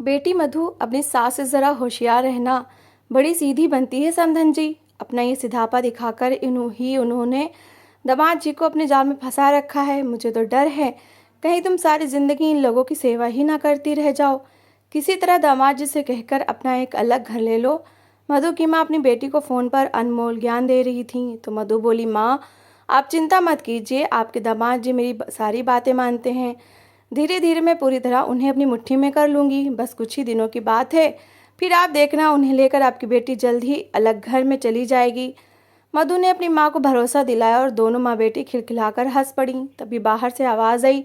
बेटी मधु, अपनी सास से ज़रा होशियार रहना। बड़ी सीधी बनती है समधन जी। अपना ये सिधापा दिखाकर उन्होंने दामाद जी को अपने जाल में फंसा रखा है। मुझे तो डर है कहीं तुम सारी ज़िंदगी इन लोगों की सेवा ही ना करती रह जाओ। किसी तरह दामाद जी से कहकर अपना एक अलग घर ले लो। मधु की माँ अपनी बेटी को फ़ोन पर अनमोल ज्ञान दे रही थी तो मधु बोली, माँ आप चिंता मत कीजिए, आपके दामाद जी मेरी सारी बातें मानते हैं। धीरे धीरे मैं पूरी तरह उन्हें अपनी मुट्ठी में कर लूँगी। बस कुछ ही दिनों की बात है, फिर आप देखना उन्हें लेकर आपकी बेटी जल्द ही अलग घर में चली जाएगी। मधु ने अपनी माँ को भरोसा दिलाया और दोनों माँ बेटी खिलखिलाकर हंस पड़ी। तभी बाहर से आवाज़ आई,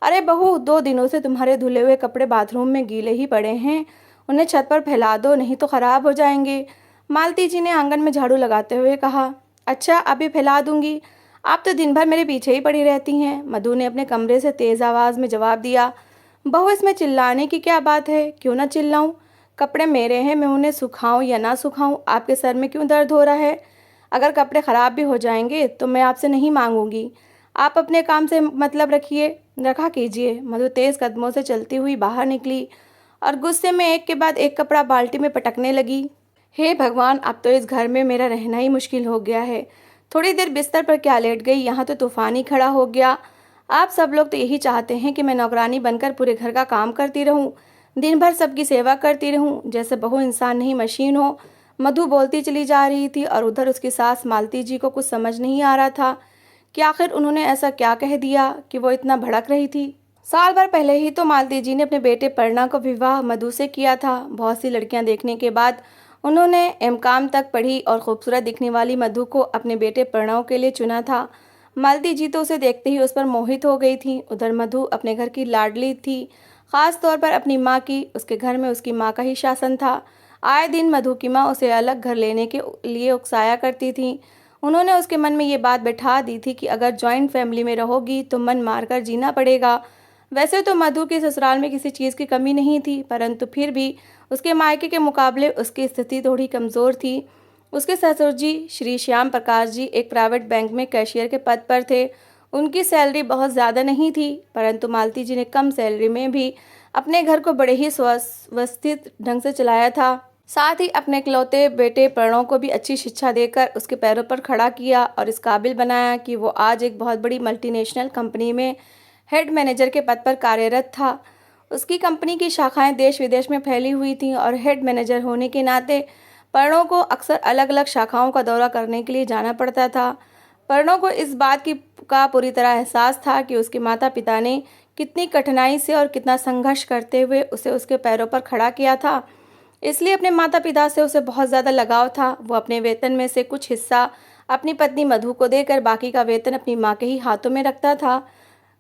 अरे बहू, 2 दिनों से तुम्हारे धुले हुए कपड़े बाथरूम में गीले ही पड़े हैं, उन्हें छत पर फैला दो, नहीं तो ख़राब हो जाएंगे। मालती जी ने आंगन में झाड़ू लगाते हुए कहा। अच्छा, अभी फैला दूंगी, आप तो दिन भर मेरे पीछे ही पड़ी रहती हैं। मधु ने अपने कमरे से तेज़ आवाज़ में जवाब दिया। बहू, इसमें चिल्लाने की क्या बात है, क्यों ना चिल्लाऊं? कपड़े मेरे हैं, मैं उन्हें सुखाऊं या ना सुखाऊं, आपके सर में क्यों दर्द हो रहा है? अगर कपड़े ख़राब भी हो जाएंगे तो मैं आपसे नहीं मांगूंगी। आप अपने काम से मतलब रखा कीजिए। मधु तेज़ कदमों से चलती हुई बाहर निकली और गुस्से में एक के बाद एक कपड़ा बाल्टी में पटकने लगी। हे भगवान, अब तो इस घर में मेरा रहना ही मुश्किल हो गया है। थोड़ी देर बिस्तर पर क्या लेट गई, यहाँ तो तूफान ही खड़ा हो गया। आप सब लोग तो यही चाहते हैं कि मैं नौकरानी बनकर पूरे घर का काम करती रहूं, दिन भर सबकी सेवा करती रहूं, जैसे बहू इंसान नहीं मशीन हो। मधु बोलती चली जा रही थी और उधर उसकी सास मालती जी को कुछ समझ नहीं आ रहा था कि आखिर उन्होंने ऐसा क्या कह दिया कि वो इतना भड़क रही थी। साल भर पहले ही तो मालती जी ने अपने बेटे पर्णा को विवाह मधु से किया था। बहुत सी लड़कियां देखने के बाद उन्होंने एमकॉम तक पढ़ी और खूबसूरत दिखने वाली मधु को अपने बेटे प्रणव के लिए चुना था। मालती जी तो उसे देखते ही उस पर मोहित हो गई थी। उधर मधु अपने घर की लाडली थी, खास तौर पर अपनी माँ की। उसके घर में उसकी माँ का ही शासन था। आए दिन मधु की माँ उसे अलग घर लेने के लिए उकसाया करती थी। उन्होंने उसके मन में ये बात बैठा दी थी कि अगर जॉइंट फैमिली में रहोगी तो मन मारकर जीना पड़ेगा। वैसे तो मधु के ससुराल में किसी चीज़ की कमी नहीं थी, परंतु फिर भी उसके मायके के मुकाबले उसकी स्थिति थोड़ी कमज़ोर थी। उसके ससुर जी श्री श्याम प्रकाश जी एक प्राइवेट बैंक में कैशियर के पद पर थे। उनकी सैलरी बहुत ज़्यादा नहीं थी, परंतु मालती जी ने कम सैलरी में भी अपने घर को बड़े ही व्यवस्थित ढंग से चलाया था। साथ ही अपने इकलौते बेटे प्रणव को भी अच्छी शिक्षा देकर उसके पैरों पर खड़ा किया और इस काबिल बनाया कि वो आज एक बहुत बड़ी मल्टीनेशनल कंपनी में हेड मैनेजर के पद पर कार्यरत था। उसकी कंपनी की शाखाएं देश विदेश में फैली हुई थीं और हेड मैनेजर होने के नाते पर्णों को अक्सर अलग अलग शाखाओं का दौरा करने के लिए जाना पड़ता था। पर्णों को इस बात का पूरी तरह एहसास था कि उसके माता पिता ने कितनी कठिनाई से और कितना संघर्ष करते हुए उसे उसके पैरों पर खड़ा किया था। इसलिए अपने माता पिता से उसे बहुत ज़्यादा लगाव था। वो अपने वेतन में से कुछ हिस्सा अपनी पत्नी मधु को देकर बाकी का वेतन अपनी माँ के ही हाथों में रखता था।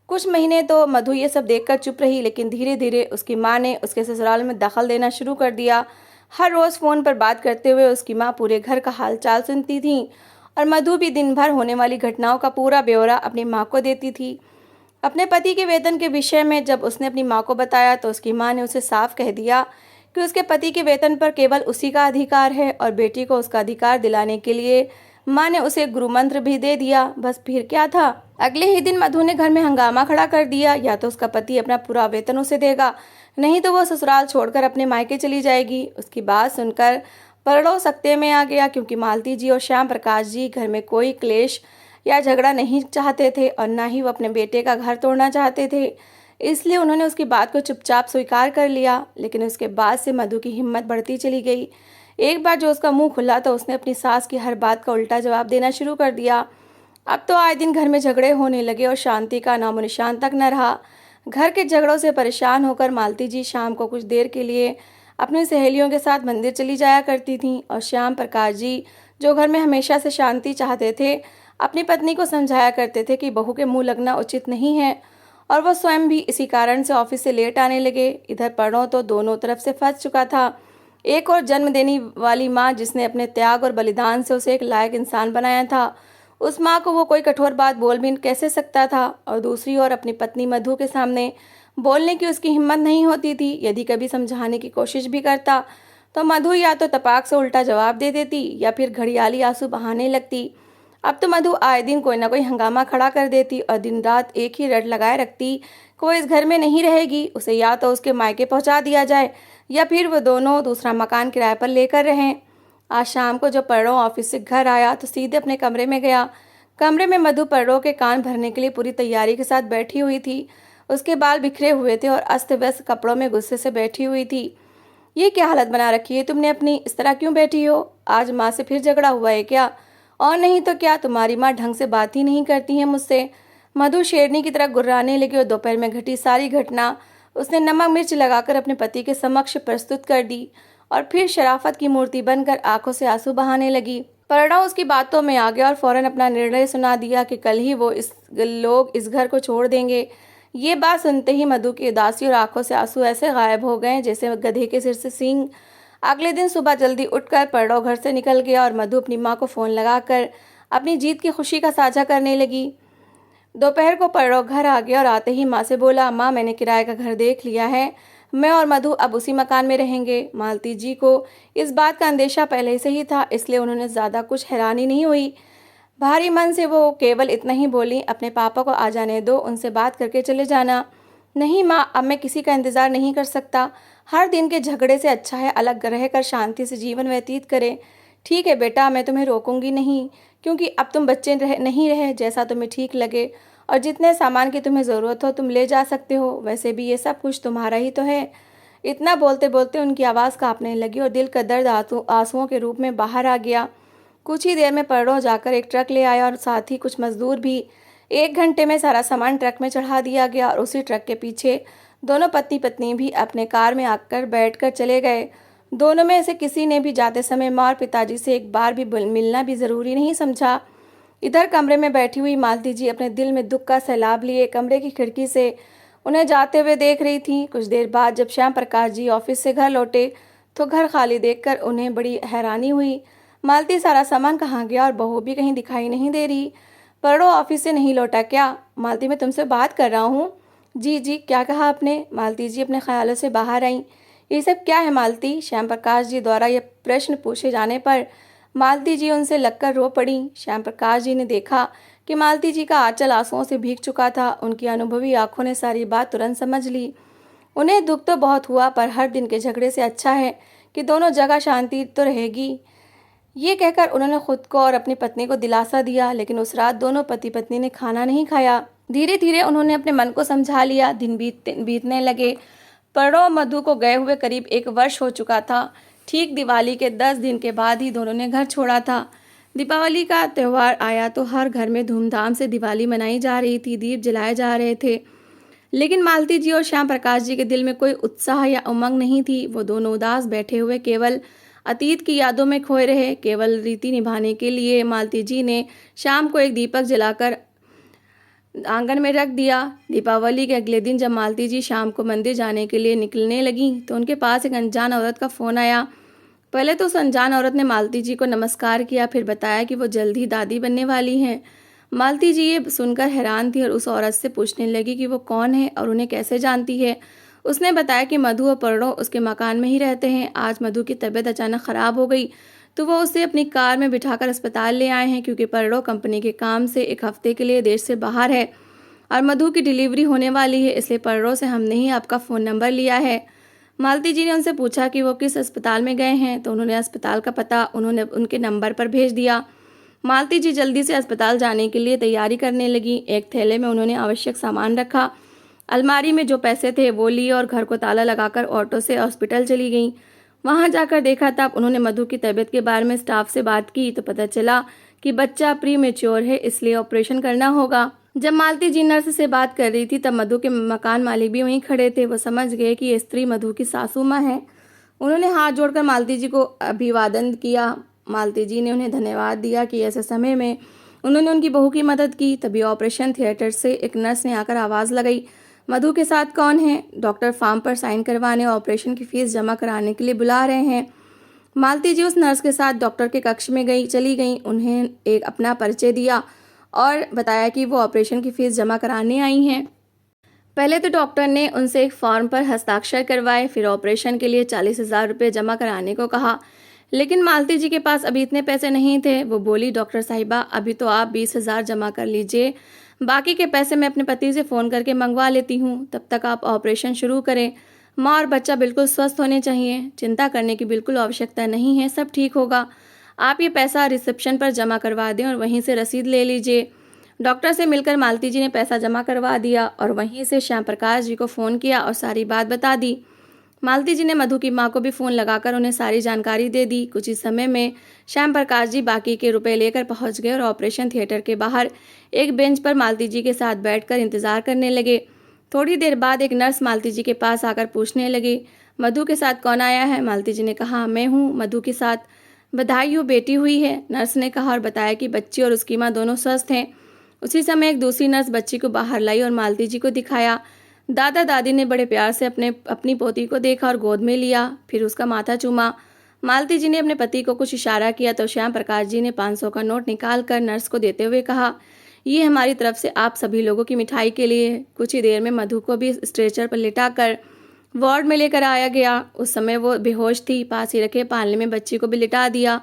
कुछ महीने तो मधु ये सब देखकर चुप रही, लेकिन धीरे धीरे उसकी माँ ने उसके ससुराल में दखल देना शुरू कर दिया। हर रोज़ फ़ोन पर बात करते हुए उसकी माँ पूरे घर का हालचाल सुनती थी और मधु भी दिन भर होने वाली घटनाओं का पूरा ब्यौरा अपनी माँ को देती थी। अपने पति के वेतन के विषय में जब उसने अपनी माँ को बताया तो उसकी माँ ने उसे साफ कह दिया कि उसके पति के वेतन पर केवल उसी का अधिकार है और बेटी को उसका अधिकार दिलाने के लिए माँ ने उसे गुरु मंत्र भी दे दिया। बस फिर क्या था, अगले ही दिन मधु ने घर में हंगामा खड़ा कर दिया। या तो उसका पति अपना पूरा वेतन उसे देगा, नहीं तो वो ससुराल छोड़कर अपने मायके चली जाएगी। उसकी बात सुनकर परड़ो सकते में आ गया, क्योंकि मालती जी और श्याम प्रकाश जी घर में कोई क्लेश या झगड़ा नहीं चाहते थे और ना ही वो अपने बेटे का घर तोड़ना चाहते थे। इसलिए उन्होंने उसकी बात को चुपचाप स्वीकार कर लिया। लेकिन उसके बाद से मधु की हिम्मत बढ़ती चली गई। एक बार जो उसका मुंह खुला तो उसने अपनी सास की हर बात का उल्टा जवाब देना शुरू कर दिया। अब तो आए दिन घर में झगड़े होने लगे और शांति का नामो निशान तक न रहा। घर के झगड़ों से परेशान होकर मालती जी शाम को कुछ देर के लिए अपनी सहेलियों के साथ मंदिर चली जाया करती थीं और श्याम प्रकाश जी, जो घर में हमेशा से शांति चाहते थे, अपनी पत्नी को समझाया करते थे कि बहू के मुंह लगना उचित नहीं है और वह स्वयं भी इसी कारण से ऑफिस से लेट आने लगे। इधर प्रणव तो दोनों तरफ से फंस चुका था। एक और जन्म देने वाली माँ जिसने अपने त्याग और बलिदान से उसे एक लायक इंसान बनाया था, उस माँ को वो कोई कठोर बात बोल भी कैसे सकता था। और दूसरी ओर अपनी पत्नी मधु के सामने बोलने की उसकी हिम्मत नहीं होती थी। यदि कभी समझाने की कोशिश भी करता तो मधु या तो तपाक से उल्टा जवाब दे देती या फिर घड़ियाली आंसू बहाने लगती। अब तो मधु आए दिन कोई ना कोई हंगामा खड़ा कर देती और दिन रात एक ही रट लगाए रखती, वो इस घर में नहीं रहेगी, उसे या तो उसके मायके पहुंचा दिया जाए या फिर वो दोनों दूसरा मकान किराए पर लेकर रहें। आज शाम को जब पर्रो ऑफिस से घर आया तो सीधे अपने कमरे में गया। कमरे में मधु पर्रो के कान भरने के लिए पूरी तैयारी के साथ बैठी हुई थी। उसके बाल बिखरे हुए थे और अस्त व्यस्त कपड़ों में गुस्से से बैठी हुई थी। ये क्या हालत बना रखी है तुमने अपनी, इस तरह क्यों बैठी हो? आज माँ से फिर झगड़ा हुआ है क्या? और नहीं तो क्या, तुम्हारी माँ ढंग से बात ही नहीं करती है मुझसे। मधु शेरनी की तरह गुर्राने लगी और दोपहर में घटी सारी घटना उसने नमक मिर्च लगाकर अपने पति के समक्ष प्रस्तुत कर दी और फिर शराफत की मूर्ति बनकर आंखों से आंसू बहाने लगी। परिणा उसकी बातों में आ गया और फौरन अपना निर्णय सुना दिया कि कल ही लोग इस घर को छोड़ देंगे। ये बात सुनते ही मधु की उदासी और आंखों से आंसू ऐसे गायब हो गए जैसे गधे के सिर से सींग। अगले दिन सुबह जल्दी उठकर पर्रो घर से निकल गया और मधु अपनी माँ को फ़ोन लगाकर अपनी जीत की खुशी का साझा करने लगी। दोपहर को पर्रो घर आ गया और आते ही माँ से बोला, माँ मैंने किराए का घर देख लिया है, मैं और मधु अब उसी मकान में रहेंगे। मालती जी को इस बात का अंदेशा पहले से ही था, इसलिए उन्होंने ज़्यादा कुछ हैरानी नहीं हुई। भारी मन से वो केवल इतना ही बोली, अपने पापा को आ जाने दो, उनसे बात करके चले जाना। नहीं माँ, अब मैं किसी का इंतज़ार नहीं कर सकता। हर दिन के झगड़े से अच्छा है अलग रहकर शांति से जीवन व्यतीत करें। ठीक है बेटा, मैं तुम्हें रोकूंगी नहीं, क्योंकि अब तुम बच्चे नहीं रहे। जैसा तुम्हें ठीक लगे और जितने सामान की तुम्हें ज़रूरत हो तुम ले जा सकते हो। वैसे भी ये सब कुछ तुम्हारा ही तो है। इतना बोलते बोलते उनकी आवाज़ कांपने लगी और दिल का दर्द आंसुओं के रूप में बाहर आ गया। कुछ ही देर में पर्रो जाकर एक ट्रक ले आया और साथ ही कुछ मजदूर भी। 1 घंटे में सारा सामान ट्रक में चढ़ा दिया गया और उसी ट्रक के पीछे दोनों पति पत्नी भी अपने कार में आकर बैठकर चले गए। दोनों में से किसी ने भी जाते समय माँ और पिताजी से एक बार भी मिलना भी ज़रूरी नहीं समझा। इधर कमरे में बैठी हुई मालती जी अपने दिल में दुख का सैलाब लिए कमरे की खिड़की से उन्हें जाते हुए देख रही थी। कुछ देर बाद जब श्याम प्रकाश जी ऑफिस से घर लौटे तो घर खाली देखकर उन्हें बड़ी हैरानी हुई। मालती सारा सामान कहाँ गया और बहू भी कहीं दिखाई नहीं दे रही। पर्रो ऑफिस से नहीं लौटा क्या? मालती, मैं तुमसे बात कर रहा हूँ। जी जी, क्या कहा आपने? मालती जी अपने ख्यालों से बाहर आईं। ये सब क्या है मालती? श्याम प्रकाश जी द्वारा यह प्रश्न पूछे जाने पर मालती जी उनसे लगकर रो पड़ी। श्याम प्रकाश जी ने देखा कि मालती जी का आंचल आंसुओं से भीग चुका था। उनकी अनुभवी आंखों ने सारी बात तुरंत समझ ली। उन्हें दुख तो बहुत हुआ, पर हर दिन के झगड़े से अच्छा है कि दोनों जगह शांति तो रहेगी। ये कहकर उन्होंने खुद को और अपनी पत्नी को दिलासा दिया। लेकिन उस रात दोनों पति पत्नी ने खाना नहीं खाया। धीरे धीरे उन्होंने अपने मन को समझा लिया। दिन बीतने लगे। पर्रो और मधु को गए हुए करीब 1 वर्ष हो चुका था। ठीक दिवाली के 10 दिन के बाद ही दोनों ने घर छोड़ा था। दीपावली का त्यौहार आया तो हर घर में धूमधाम से दिवाली मनाई जा रही थी, दीप जलाए जा रहे थे। लेकिन मालती जी और श्याम प्रकाश जी के दिल में कोई उत्साह या उमंग नहीं थी। वो दोनों उदास बैठे हुए केवल अतीत की यादों में खोए रहे। केवल रीति निभाने के लिए मालती जी ने शाम को एक दीपक जलाकर आंगन में रख दिया। दीपावली के अगले दिन जब मालती जी शाम को मंदिर जाने के लिए निकलने लगी तो उनके पास एक अनजान औरत का फ़ोन आया। पहले तो उस अनजान औरत ने मालती जी को नमस्कार किया, फिर बताया कि वो जल्द ही दादी बनने वाली हैं। मालती जी ये सुनकर हैरान थी और उस औरत से पूछने लगी कि वो कौन है और उन्हें कैसे जानती है। उसने बताया कि मधु और पर्रो उसके मकान में ही रहते हैं। आज मधु की तबीयत अचानक ख़राब हो गई तो वो उसे अपनी कार में बिठाकर अस्पताल ले आए हैं, क्योंकि पर्रो कंपनी के काम से 1 हफ्ते के लिए देश से बाहर है और मधु की डिलीवरी होने वाली है। इसलिए पर्रो से हमने ही आपका फ़ोन नंबर लिया है। मालती जी ने उनसे पूछा कि वो किस अस्पताल में गए हैं तो उन्होंने अस्पताल का पता उन्होंने उनके नंबर पर भेज दिया। मालती जी जल्दी से अस्पताल जाने के लिए तैयारी करने लगी। एक थैले में उन्होंने आवश्यक सामान रखा, अलमारी में जो पैसे थे वो लिए और घर को ताला लगाकर ऑटो से हॉस्पिटल चली गई। वहां जाकर देखा तब उन्होंने मधु की तबीयत के बारे में स्टाफ से बात की तो पता चला कि बच्चा प्री मेच्योर है, इसलिए ऑपरेशन करना होगा। जब मालती जी नर्स से बात कर रही थी तब मधु के मकान मालिक भी वहीं खड़े थे। वो समझ गए कि ये स्त्री मधु की सासू माँ है। उन्होंने हाथ जोड़कर मालती जी को अभिवादन किया। मालती जी ने उन्हें धन्यवाद दिया कि ऐसे समय में उन्होंने उनकी बहू की मदद की। तभी ऑपरेशन थिएटर से एक नर्स ने आकर आवाज़ लगाई, मधु के साथ कौन है? डॉक्टर फॉर्म पर साइन करवाने और ऑपरेशन की फीस जमा कराने के लिए बुला रहे हैं। मालती जी उस नर्स के साथ डॉक्टर के कक्ष में चली गई। उन्हें एक अपना परिचय दिया और बताया कि वो ऑपरेशन की फीस जमा कराने आई हैं। पहले तो डॉक्टर ने उनसे एक फॉर्म पर हस्ताक्षर करवाए, फिर ऑपरेशन के लिए 40,000 रुपये जमा कराने को कहा। लेकिन मालती जी के पास अभी इतने पैसे नहीं थे। वो बोली, डॉक्टर साहिबा अभी तो आप 20,000 जमा कर लीजिए, बाकी के पैसे मैं अपने पति से फ़ोन करके मंगवा लेती हूँ, तब तक आप ऑपरेशन शुरू करें। माँ और बच्चा बिल्कुल स्वस्थ होने चाहिए, चिंता करने की बिल्कुल आवश्यकता नहीं है, सब ठीक होगा। आप ये पैसा रिसेप्शन पर जमा करवा दें और वहीं से रसीद ले लीजिए। डॉक्टर से मिलकर मालती जी ने पैसा जमा करवा दिया और वहीं से श्याम प्रकाश जी को फ़ोन किया और सारी बात बता दी। मालती जी ने मधु की माँ को भी फ़ोन लगाकर उन्हें सारी जानकारी दे दी। कुछ ही समय में श्याम प्रकाश जी बाकी के रुपए लेकर पहुंच गए और ऑपरेशन थिएटर के बाहर एक बेंच पर मालती जी के साथ बैठकर इंतजार करने लगे। थोड़ी देर बाद एक नर्स मालती जी के पास आकर पूछने लगी, मधु के साथ कौन आया है? मालती जी ने कहा, मैं हूँ मधु के साथ। बधाई हो, बेटी हुई है, नर्स ने कहा और बताया कि बच्ची और उसकी माँ दोनों स्वस्थ हैं। उसी समय एक दूसरी नर्स बच्ची को बाहर लाई और मालती जी को दिखाया। दादा दादी ने बड़े प्यार से अपनी पोती को देखा और गोद में लिया, फिर उसका माथा चूमा। मालती जी ने अपने पति को कुछ इशारा किया तो श्याम प्रकाश जी ने 500 का नोट निकाल कर नर्स को देते हुए कहा, ये हमारी तरफ से आप सभी लोगों की मिठाई के लिए। कुछ ही देर में मधु को भी स्ट्रेचर पर लिटाकर वार्ड में लेकर आया गया। उस समय वो बेहोश थी। पास ही रखे पालने में बच्ची को भी लिटा दिया।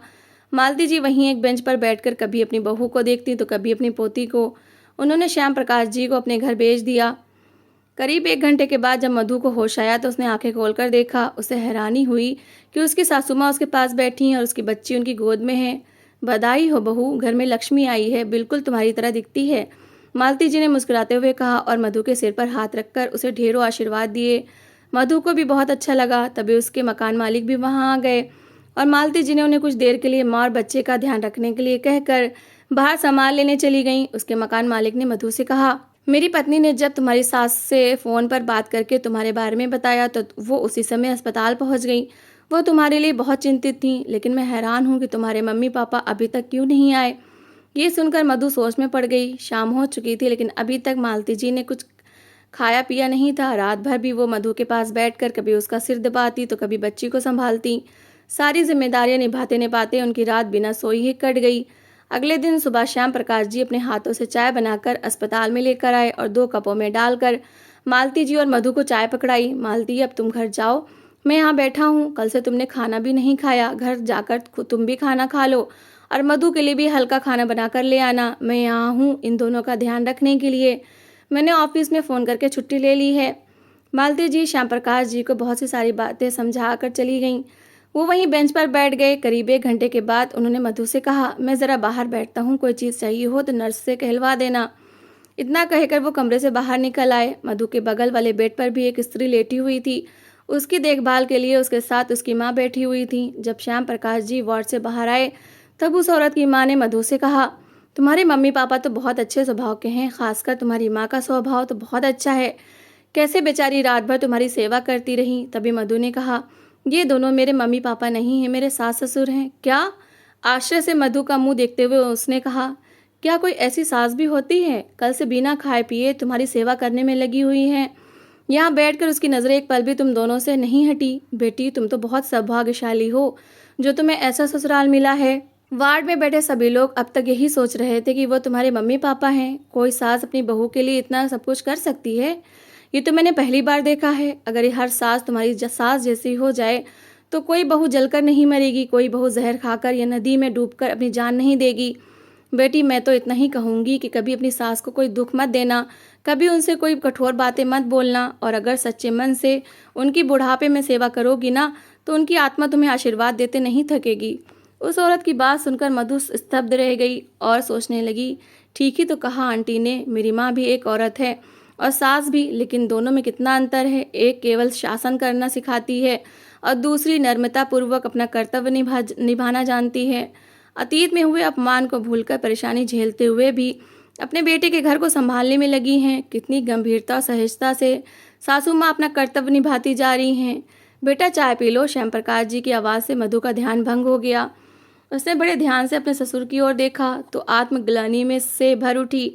मालती जी वहीं एक बेंच पर बैठकर कभी अपनी बहू को देखती तो कभी अपनी पोती को। उन्होंने श्याम प्रकाश जी को अपने घर भेज दिया। करीब 1 घंटे के बाद जब मधु को होश आया तो उसने आंखें खोलकर देखा। उसे हैरानी हुई कि उसकी सासू माँ उसके पास बैठी हैं और उसकी बच्ची उनकी गोद में है। बधाई हो बहू, घर में लक्ष्मी आई है, बिल्कुल तुम्हारी तरह दिखती है, मालती जी ने मुस्कुराते हुए कहा और मधु के सिर पर हाथ रखकर उसे ढेरों आशीर्वाद दिए। मधु को भी बहुत अच्छा लगा। तभी उसके मकान मालिक भी वहाँ आ गए और मालती जी ने उन्हें कुछ देर के लिए माँ और बच्चे का ध्यान रखने के लिए कहकर बाहर सामान लेने चली गईं। उसके मकान मालिक ने मधु से कहा, मेरी पत्नी ने जब तुम्हारी सास से फ़ोन पर बात करके तुम्हारे बारे में बताया तो वो उसी समय अस्पताल पहुंच गई। वो तुम्हारे लिए बहुत चिंतित थी, लेकिन मैं हैरान हूँ कि तुम्हारे मम्मी पापा अभी तक क्यों नहीं आए। ये सुनकर मधु सोच में पड़ गई। शाम हो चुकी थी लेकिन अभी तक मालती जी ने कुछ खाया पिया नहीं था। रात भर भी वो मधु के पास बैठकर कभी उसका सिर दबाती तो कभी बच्ची को संभालती। सारी जिम्मेदारियां निभाते निभाते उनकी रात बिना सोई ही कट गई। अगले दिन सुबह श्याम प्रकाश जी अपने हाथों से चाय बनाकर अस्पताल में लेकर आए और 2 कपों में डालकर मालती जी और मधु को चाय पकड़ाई। मालती, अब तुम घर जाओ, मैं यहाँ बैठा हूँ। कल से तुमने खाना भी नहीं खाया, घर जाकर तुम भी खाना खा लो और मधु के लिए भी हल्का खाना बनाकर ले आना। मैं यहाँ हूँ इन दोनों का ध्यान रखने के लिए। मैंने ऑफिस में फ़ोन करके छुट्टी ले ली है। मालती जी श्याम प्रकाश जी को बहुत सी सारी बातें समझा कर चली गईं। वो वहीं बेंच पर बैठ गए। करीब 1 घंटे के बाद उन्होंने मधु से कहा, मैं ज़रा बाहर बैठता हूँ, कोई चीज़ चाहिए हो तो नर्स से कहलवा देना। इतना कहकर वो कमरे से बाहर निकल आए। मधु के बगल वाले बेड पर भी एक स्त्री लेटी हुई थी। उसकी देखभाल के लिए उसके साथ उसकी माँ बैठी हुई थी। जब श्याम प्रकाश जी वार्ड से बाहर आए तब उस औरत की माँ ने मधु से कहा, तुम्हारे मम्मी पापा तो बहुत अच्छे स्वभाव के हैं, खासकर तुम्हारी माँ का स्वभाव तो बहुत अच्छा है। कैसे बेचारी रात भर तुम्हारी सेवा करती रही। तभी मधु ने कहा, ये दोनों मेरे मम्मी पापा नहीं हैं, मेरे सास ससुर हैं। क्या? आश्चर्य से मधु का मुंह देखते हुए उसने कहा, क्या कोई ऐसी सास भी होती है? कल से बिना खाए पिए तुम्हारी सेवा करने में लगी हुई हैं। यहाँ बैठकर उसकी नज़रें एक पल भी तुम दोनों से नहीं हटी। बेटी, तुम तो बहुत सौभाग्यशाली हो जो तुम्हें ऐसा ससुराल मिला है। वार्ड में बैठे सभी लोग अब तक यही सोच रहे थे कि वो तुम्हारे मम्मी पापा हैं। कोई सास अपनी बहू के लिए इतना सब कुछ कर सकती है, ये तो मैंने पहली बार देखा है। अगर ये हर सास तुम्हारी सास जैसी हो जाए तो कोई बहू जलकर नहीं मरेगी, कोई बहू जहर खाकर या नदी में डूबकर अपनी जान नहीं देगी। बेटी, मैं तो इतना ही कहूँगी कि कभी अपनी सास को कोई दुख मत देना, कभी उनसे कोई कठोर बातें मत बोलना, और अगर सच्चे मन से उनकी बुढ़ापे में सेवा करोगी ना तो उनकी आत्मा तुम्हें आशीर्वाद देते नहीं थकेगी। उस औरत की बात सुनकर मधु स्तब्ध रह गई और सोचने लगी, ठीक ही तो कहा आंटी ने, मेरी माँ भी एक औरत है और सास भी, लेकिन दोनों में कितना अंतर है। एक केवल शासन करना सिखाती है और दूसरी नम्रता पूर्वक अपना कर्तव्य निभाना जानती है। अतीत में हुए अपमान को भूलकर परेशानी झेलते हुए भी अपने बेटे के घर को संभालने में लगी हैं। कितनी गंभीरता और सहजता से सासू माँ अपना कर्तव्य निभाती जा रही हैं। बेटा, चाय पी लो। श्याम प्रकाश जी की आवाज़ से मधु का ध्यान भंग हो गया। उसने बड़े ध्यान से अपने ससुर की ओर देखा तो आत्मग्लानि में से भर उठी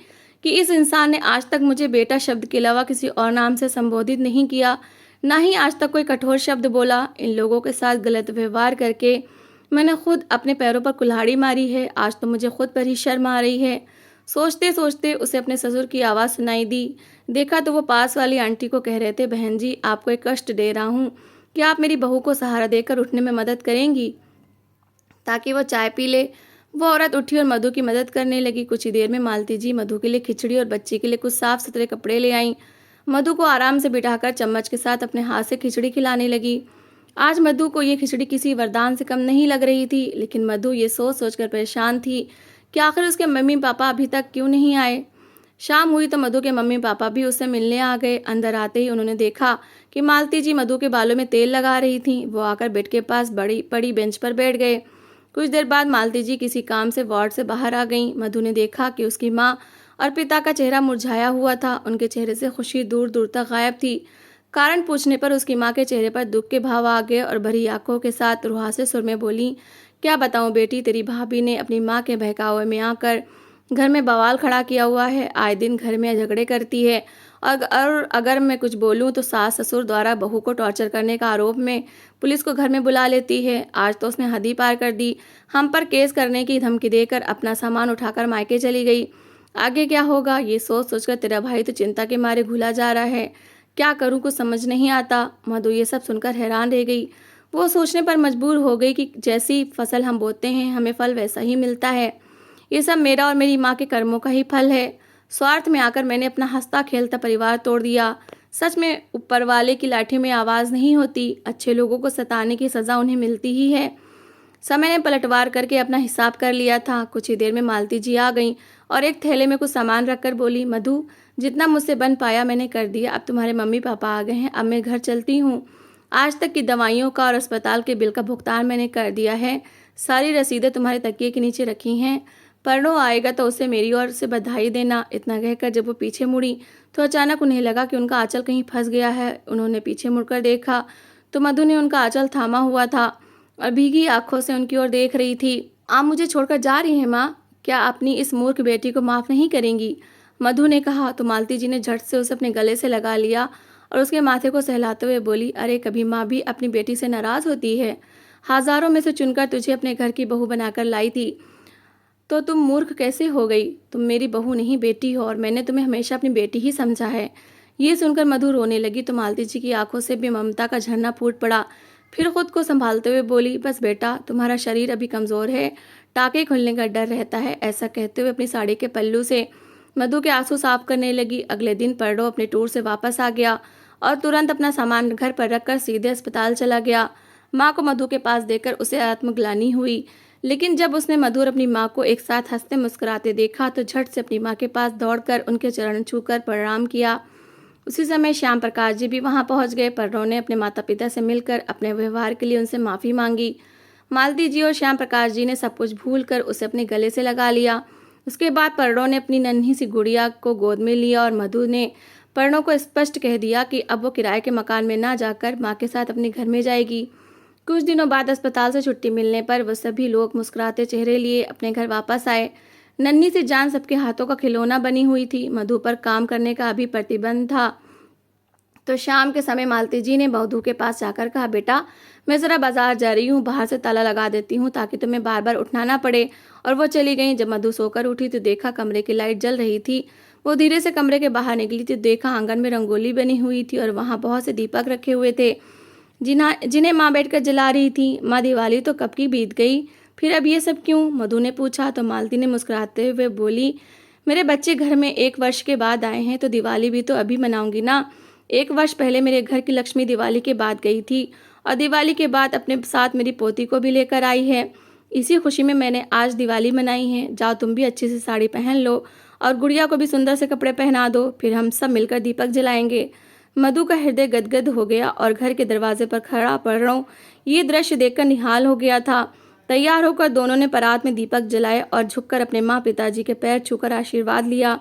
कि इस इंसान ने आज तक मुझे बेटा शब्द के अलावा किसी और नाम से संबोधित नहीं किया, ना ही आज तक कोई कठोर शब्द बोला। इन लोगों के साथ गलत व्यवहार करके मैंने खुद अपने पैरों पर कुल्हाड़ी मारी है। आज तो मुझे खुद पर ही शर्म आ रही है। सोचते सोचते उसे अपने ससुर की आवाज़ सुनाई दी। देखा तो वो पास वाली आंटी को कह रहे थे, बहन जी, आपको एक कष्ट दे रहा हूँ, क्या आप मेरी बहू को सहारा देकर उठने में मदद करेंगी ताकि वो चाय पी ले। वो औरत उठी और मधु की मदद करने लगी। कुछ ही देर में मालती जी मधु के लिए खिचड़ी और बच्ची के लिए कुछ साफ सुथरे कपड़े ले आईं। मधु को आराम से बिठाकर चम्मच के साथ अपने हाथ से खिचड़ी खिलाने लगी। आज मधु को ये खिचड़ी किसी वरदान से कम नहीं लग रही थी, लेकिन मधु ये सोच सोचकर परेशान थी कि आखिर उसके मम्मी पापा अभी तक क्यों नहीं आए। शाम हुई तो मधु के मम्मी पापा भी उससे मिलने आ गए। अंदर आते ही उन्होंने देखा कि मालती जी मधु के बालों में तेल लगा रही थीं। वो आकर बेड के पास बड़ी बेंच पर बैठ गए। कुछ देर बाद मालती जी किसी काम से वार्ड से बाहर आ गईं। मधु ने देखा कि उसकी माँ और पिता का चेहरा मुरझाया हुआ था। उनके चेहरे से खुशी दूर दूर तक गायब थी। कारण पूछने पर उसकी माँ के चेहरे पर दुख के भाव आ गए और भरी आंखों के साथ रुहासे सुर में बोली, क्या बताऊं बेटी, तेरी भाभी ने अपनी माँ के बहकावे में आकर घर में बवाल खड़ा किया हुआ है। आए दिन घर में झगड़े करती है और अगर मैं कुछ बोलूं तो सास ससुर द्वारा बहू को टॉर्चर करने का आरोप में पुलिस को घर में बुला लेती है। आज तो उसने हद ही पार कर दी। हम पर केस करने की धमकी देकर अपना सामान उठाकर मायके चली गई। आगे क्या होगा ये सोच सोचकर तेरा भाई तो चिंता के मारे घुला जा रहा है। क्या करूं, कुछ समझ नहीं आता। मधु ये सब सुनकर हैरान रह गई। वो सोचने पर मजबूर हो गई कि जैसी फसल हम बोते हैं हमें फल वैसा ही मिलता है। ये सब मेरा और मेरी माँ के कर्मों का ही फल है। स्वार्थ में आकर मैंने अपना हंसता खेलता परिवार तोड़ दिया। सच में ऊपर वाले की लाठी में आवाज़ नहीं होती। अच्छे लोगों को सताने की सज़ा उन्हें मिलती ही है। समय ने पलटवार करके अपना हिसाब कर लिया था। कुछ ही देर में मालती जी आ गईं और एक थैले में कुछ सामान रखकर बोली, मधु जितना मुझसे बन पाया मैंने कर दिया। अब तुम्हारे मम्मी पापा आ गए हैं, अब मैं घर चलती हूँ। आज तक की दवाइयों का और अस्पताल के बिल का भुगतान मैंने कर दिया है। सारी रसीदें तुम्हारे तकिए के नीचे रखी हैं। परनो आएगा तो उसे मेरी ओर से बधाई देना। इतना कहकर जब वो पीछे मुड़ी तो अचानक उन्हें लगा कि उनका आंचल कहीं फंस गया है। उन्होंने पीछे मुड़कर देखा तो मधु ने उनका आंचल थामा हुआ था और भीगी आंखों से उनकी ओर देख रही थी। आप मुझे छोड़कर जा रही हैं माँ, क्या अपनी इस मूर्ख बेटी को माफ़ नहीं करेंगी? मधु ने कहा तो मालती जी ने झट से उसे अपने गले से लगा लिया और उसके माथे को सहलाते हुए बोली, अरे कभी माँ भी अपनी बेटी से नाराज़ होती है। हज़ारों में से चुनकर तुझे अपने घर की बहू बनाकर लाई थी तो तुम मूर्ख कैसे हो गई? तुम मेरी बहू नहीं बेटी हो और मैंने तुम्हें हमेशा अपनी बेटी ही समझा है। ये सुनकर मधु रोने लगी तो मालती जी की आंखों से भी ममता का झरना फूट पड़ा। फिर खुद को संभालते हुए बोली, बस बेटा तुम्हारा शरीर अभी कमज़ोर है, टाँके खुलने का डर रहता है। ऐसा कहते हुए अपनी साड़ी के पल्लू से मधु के आंसू साफ करने लगी। अगले दिन परडो अपने टूर से वापस आ गया और तुरंत अपना सामान घर पर रखकर सीधे अस्पताल चला गया। माँ को मधु के पास देखकर उसे आत्मग्लानि हुई, लेकिन जब उसने मधु और अपनी माँ को एक साथ हंसते मुस्कुराते देखा तो झट से अपनी माँ के पास दौड़कर उनके चरण छूकर प्रणाम किया। उसी समय श्याम प्रकाश जी भी वहां पहुंच गए। परनो ने अपने माता पिता से मिलकर अपने व्यवहार के लिए उनसे माफ़ी मांगी। मालती जी और श्याम प्रकाश जी ने सब कुछ भूल कर उसे अपने गले से लगा लिया। उसके बाद परनो ने अपनी नन्ही सी गुड़िया को गोद में लिया और मधु ने परनो को स्पष्ट कह दिया कि अब वो किराए के मकान में ना जाकर माँ के साथ अपने घर में जाएगी। कुछ दिनों बाद अस्पताल से छुट्टी मिलने पर वह सभी लोग मुस्कुराते चेहरे लिए अपने घर वापस आए। नन्ही सी जान सबके हाथों का खिलौना बनी हुई थी। मधु पर काम करने का अभी प्रतिबंध था। तो शाम के समय मालती जी ने मधु के पास जाकर कहा, बेटा मैं ज़रा बाजार जा रही हूँ, बाहर से ताला लगा देती हूँ ताकि तुम्हें बार बार उठना ना पड़े। और वो चली गई। जब मधु सोकर उठी तो देखा कमरे की लाइट जल रही थी। वो धीरे से कमरे के बाहर निकली तो देखा आंगन में रंगोली बनी हुई थी और वहाँ बहुत से दीपक रखे हुए थे जिन्हें माँ बैठकर जला रही थी। माँ दिवाली तो कब की बीत गई, फिर अब ये सब क्यों? मधु ने पूछा तो मालती ने मुस्कुराते हुए बोली, मेरे बच्चे घर में 1 वर्ष के बाद आए हैं तो दिवाली भी तो अभी मनाऊंगी ना। 1 वर्ष पहले मेरे घर की लक्ष्मी दिवाली के बाद गई थी और दिवाली के बाद अपने साथ मेरी पोती को भी लेकर आई है। इसी खुशी में मैंने आज दिवाली मनाई है। जाओ तुम भी अच्छी सी साड़ी पहन लो और गुड़िया को भी सुंदर से कपड़े पहना दो, फिर हम सब मिलकर दीपक जलाएंगे। मधु का हृदय गदगद हो गया और घर के दरवाजे पर खड़ा परनो ये दृश्य देखकर निहाल हो गया था। तैयार होकर दोनों ने परात में दीपक जलाए और झुककर अपने माँ पिताजी के पैर छूकर आशीर्वाद लिया।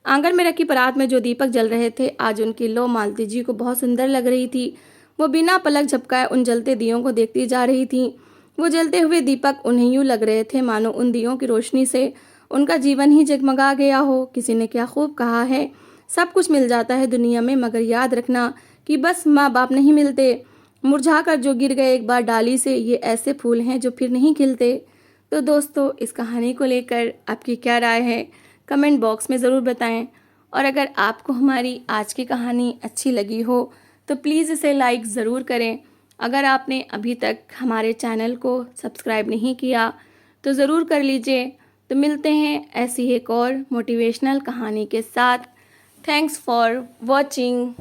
आंगन में रखी परात में जो दीपक जल रहे थे आज उनकी लो मालती जी को बहुत सुंदर लग रही थी। वो बिना पलक झपकाए उन जलते दियों को देखती जा रही थी। वो जलते हुए दीपक उन्हें यूँ लग रहे थे मानो उन दियों की रोशनी से उनका जीवन ही जगमगा गया हो। किसी ने क्या खूब कहा है, सब कुछ मिल जाता है दुनिया में, मगर याद रखना कि बस माँ बाप नहीं मिलते। मुरझा कर जो गिर गए एक बार डाली से, ये ऐसे फूल हैं जो फिर नहीं खिलते। तो दोस्तों, इस कहानी को लेकर आपकी क्या राय है, कमेंट बॉक्स में ज़रूर बताएं। और अगर आपको हमारी आज की कहानी अच्छी लगी हो तो प्लीज़ इसे लाइक ज़रूर करें। अगर आपने अभी तक हमारे चैनल को सब्सक्राइब नहीं किया तो ज़रूर कर लीजिए। तो मिलते हैं ऐसी एक और मोटिवेशनल कहानी के साथ। Thanks for watching.